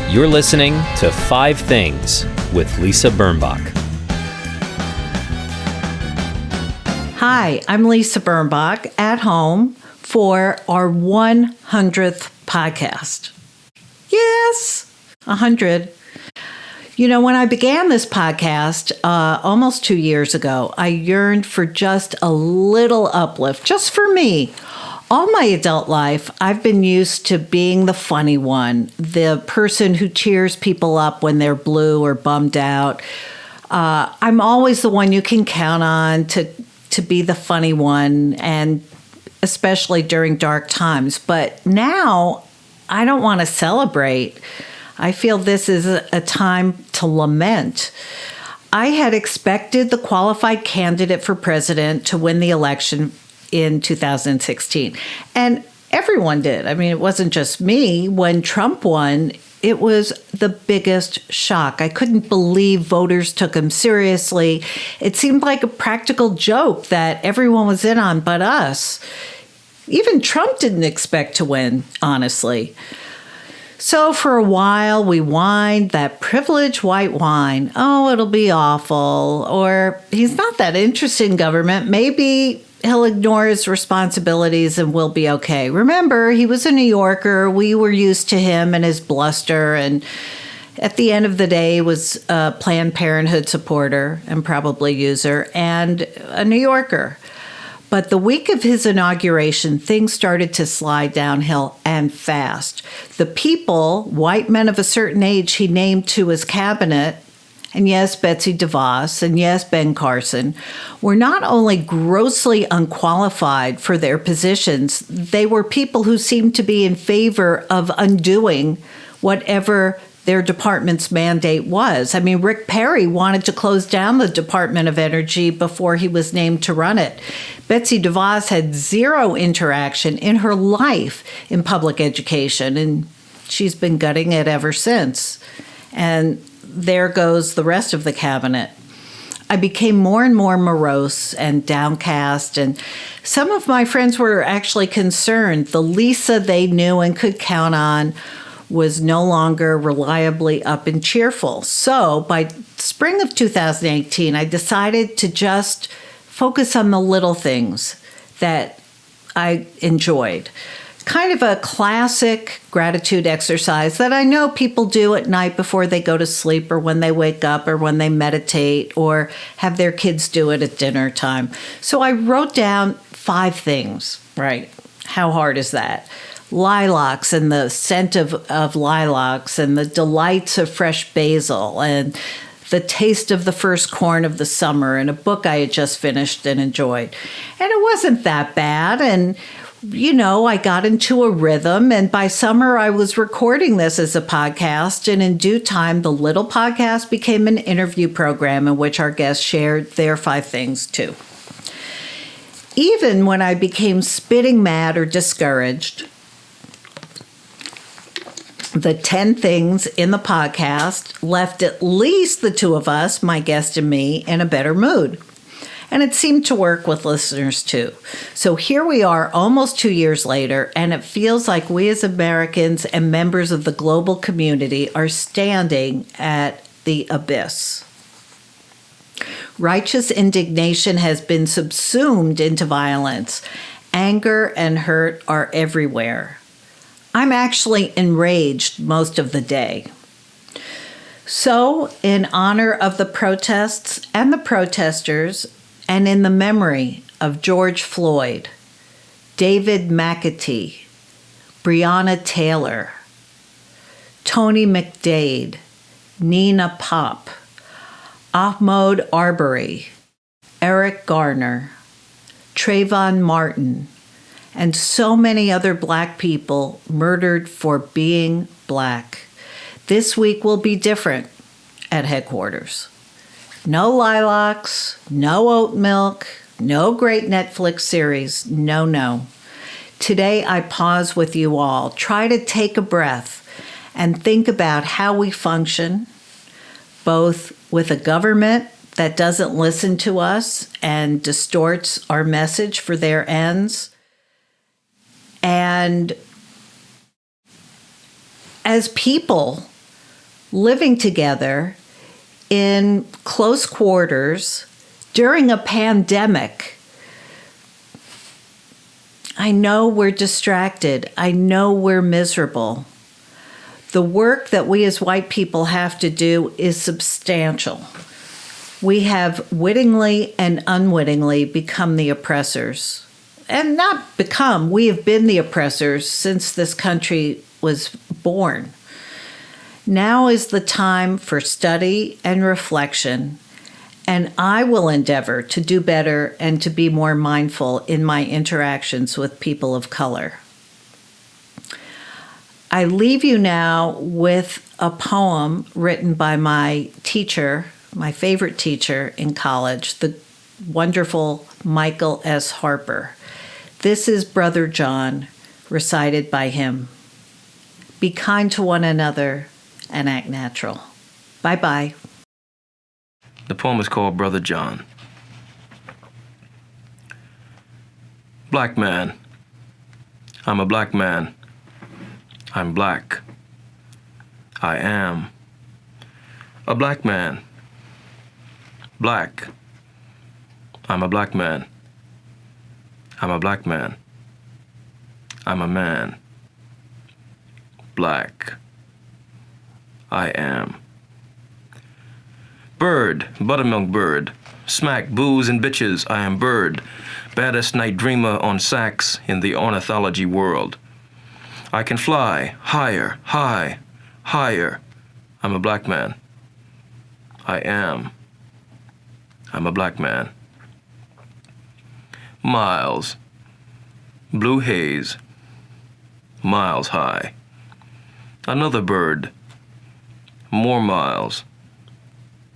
You're listening to 5 Things with Lisa Birnbach. Hi, I'm Lisa Birnbach at home for our 100th podcast. Yes, 100. You know, when I began this podcast almost 2 years ago, I yearned for just a little uplift, just for me. All my adult life, I've been used to being the funny one, the person who cheers people up when they're blue or bummed out. I'm always the one you can count on to be the funny one, and especially during dark times. But now I don't want to celebrate. I feel this is a time to lament. I had expected the qualified candidate for president to win the election in 2016. And everyone did. I mean, it wasn't just me. When Trump won, it was the biggest shock. I couldn't believe voters took him seriously. It seemed like a practical joke that everyone was in on but us. Even Trump didn't expect to win, honestly. So for a while, we whined that privileged white whine. Oh, it'll be awful. Or he's not that interested in government. Maybe he'll ignore his responsibilities and we'll be okay. Remember, he was a New Yorker. We were used to him and his bluster. And at the end of the day, was a Planned Parenthood supporter and probably user and a New Yorker. But the week of his inauguration, things started to slide downhill and fast. The people, white men of a certain age he named to his cabinet, and yes, Betsy DeVos, and yes, Ben Carson, were not only grossly unqualified for their positions, they were people who seemed to be in favor of undoing whatever their department's mandate was. I mean, Rick Perry wanted to close down the Department of Energy before he was named to run it. Betsy DeVos had zero interaction in her life in public education, and she's been gutting it ever since. And there goes the rest of the cabinet. I became more and more morose and downcast, and some of my friends were actually concerned. The Lisa they knew and could count on was no longer reliably up and cheerful. So by spring of 2018, I decided to just focus on the little things that I enjoyed. Kind of a classic gratitude exercise that I know people do at night before they go to sleep or when they wake up or when they meditate or have their kids do it at dinner time. So I wrote down 5 things, right? How hard is that? Lilacs and the scent of lilacs and the delights of fresh basil and the taste of the first corn of the summer, and a book I had just finished and enjoyed. And it wasn't that bad. And you know, I got into a rhythm, and by summer I was recording this as a podcast, and in due time, the little podcast became an interview program in which our guests shared their 5 things too. Even when I became spitting mad or discouraged, the 10 things in the podcast left at least the 2 of us, my guest and me, in a better mood. And it seemed to work with listeners too. So here we are almost 2 years later, and it feels like we as Americans and members of the global community are standing at the abyss. Righteous indignation has been subsumed into violence. Anger and hurt are everywhere. I'm actually enraged most of the day. So, in honor of the protests and the protesters, and in the memory of George Floyd, David McAtee, Breonna Taylor, Tony McDade, Nina Pop, Ahmaud Arbery, Eric Garner, Trayvon Martin, and so many other Black people murdered for being Black. This week will be different at headquarters. No lilacs, no oat milk, no great Netflix series, no. Today I pause with you all. Try to take a breath and think about how we function, both with a government that doesn't listen to us and distorts our message for their ends, and as people living together in close quarters during a pandemic. I know we're distracted. I know we're miserable. The work that we as white people have to do is substantial. We have wittingly and unwittingly become the oppressors. And not become, we have been the oppressors since this country was born. Now is the time for study and reflection, and I will endeavor to do better and to be more mindful in my interactions with people of color. I leave you now with a poem written by my teacher, my favorite teacher in college, the wonderful Michael S. Harper. This is Brother John, recited by him. Be kind to one another and act natural. Bye-bye. The poem is called Brother John. Black man. I'm a black man. I'm black. I am a black man. Black. I'm a black man. I'm a black man. I'm a man. Black. I am. Bird, buttermilk bird. Smack, booze, and bitches, I am bird. Baddest night dreamer on sax in the ornithology world. I can fly higher, high, higher. I'm a black man. I am. I'm a black man. Miles. Blue haze. Miles high. Another bird. More miles.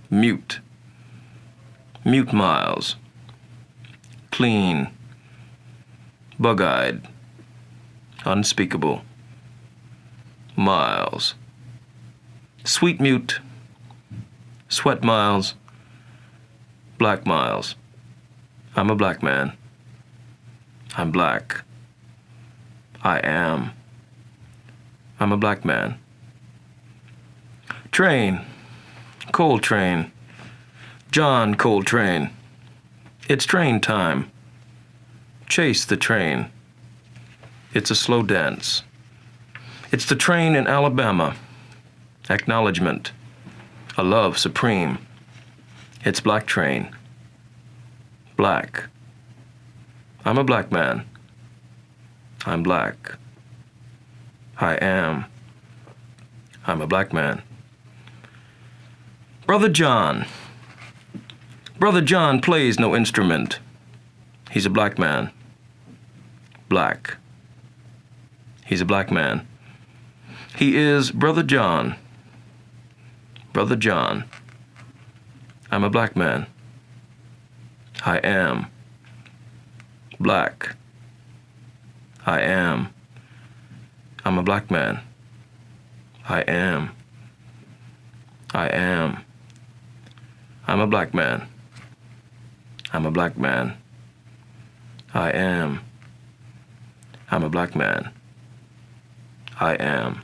Mute. Mute miles. Clean. Bug-eyed. Unspeakable. Miles. Sweet mute. Sweat miles. Black miles. I'm a black man. I'm black. I am. I'm a black man. Train. Coltrane. John Coltrane. It's train time. Chase the train. It's a slow dance. It's the train in Alabama. Acknowledgement. A love supreme. It's black train. Black. I'm a black man. I'm black. I am. I'm a black man. Brother John. Brother John plays no instrument. He's a black man. Black. He's a black man. He is Brother John. Brother John. I'm a black man. I am. Black. I am. I'm a black man. I am. I am. I'm a black man. I'm a black man. I am. I'm a black man. I am.